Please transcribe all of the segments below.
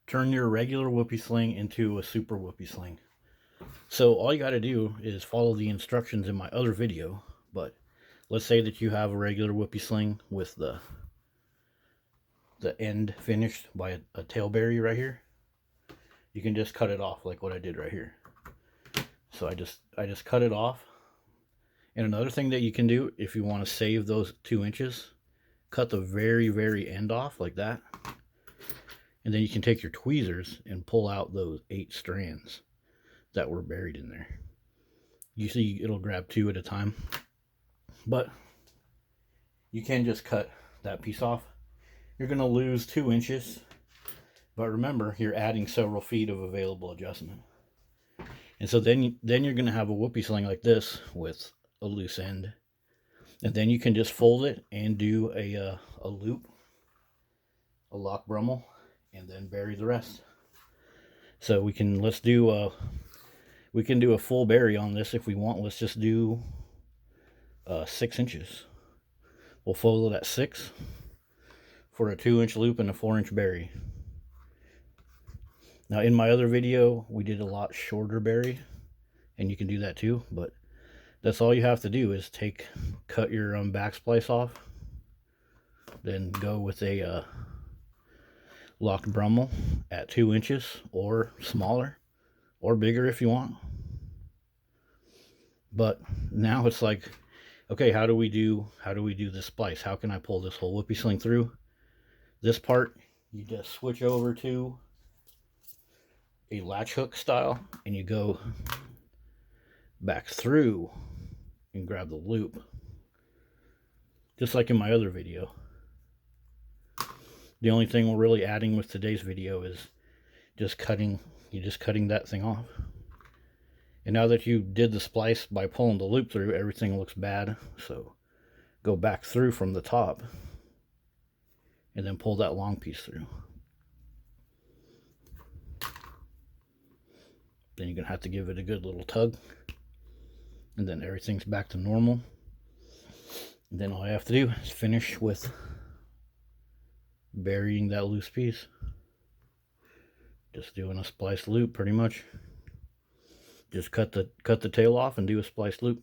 turn your regular whoopie sling into a super whoopie sling. So all you got to do is follow the instructions in my other video. But let's say that you have a regular whoopie sling with the end finished by a tailberry right here. You can just cut it off like what I did right here. So I just cut it off. And another thing that you can do if you want to save those 2 inches, cut the very end off like that. And then you can take your tweezers and pull out those 8 strands that were buried in there. You see it'll grab 2 at a time. But you can just cut that piece off. You're going to lose 2 inches. But remember, you're adding several feet of available adjustment. And so then you're going to have a whoopie sling like this with a loose end. And then you can just fold it and do a loop, a lock brummel, and then bury the rest. So we can do a full bury on this if we want. Let's just do 6 inches. We'll fold it at 6 for a 2-inch loop and a 4-inch bury. Now in my other video, we did a lot shorter bury, and you can do that too, but that's all you have to do is cut your back splice off, then go with a locked brummel at 2 inches or smaller or bigger if you want. But now it's like, okay, how do we do this splice? How can I pull this whole whoopie sling through? This part, you just switch over to a latch hook style, and you go back through and grab the loop, just like in my other video. The only thing we're really adding with today's video is just cutting that thing off. And now that you did the splice by pulling the loop through, everything looks bad. So go back through from the top and then pull that long piece through. Then you're going to have to give it a good little tug. And then everything's back to normal. And then all I have to do is finish with burying that loose piece. Just doing a spliced loop pretty much. Just cut the tail off and do a spliced loop.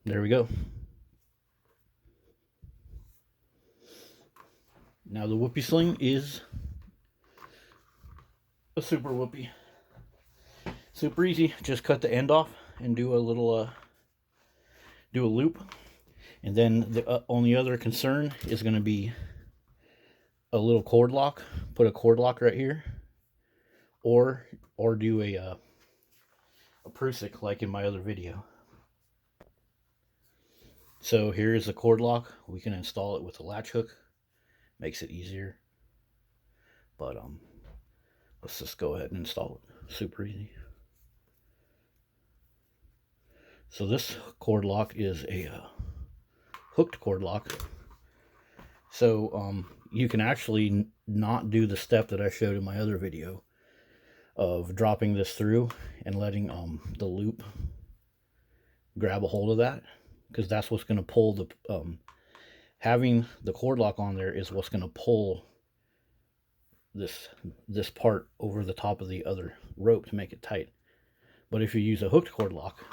There we go. Now the whoopie sling is a super whoopie. Super easy. Just cut the end off and do a little do a loop. And then the only other concern is going to be a little cord lock. Put a cord lock right here, or do a prusik like in my other video. So here's the cord lock. We can install it with a latch hook. Makes it easier. But let's just go ahead and install it. Super easy. So this cord lock is a hooked cord lock. So you can actually not do the step that I showed in my other video of dropping this through and letting the loop grab a hold of that, because that's what's going to pull the having the cord lock on there is what's going to pull this part over the top of the other rope to make it tight. But if you use a hooked cord lock,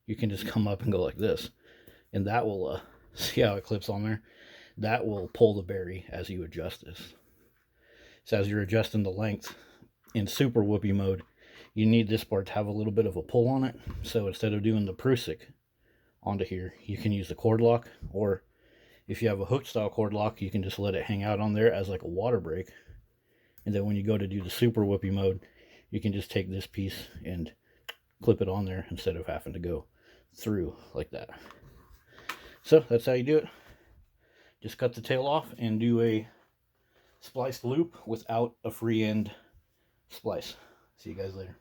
you can just come up and go like this, and that will see how it clips on there. That will pull the bury as you adjust this. So as you're adjusting the length in super whoopie mode, you need this part to have a little bit of a pull on it. So instead of doing the prusik onto here, you can use the cord lock, or if you have a hook style cord lock, you can just let it hang out on there as like a water break. And then when you go to do the super whoopie mode, you can just take this piece and clip it on there instead of having to go through like that. So that's how you do it. Just cut the tail off and do a spliced loop without a free end splice. See you guys later.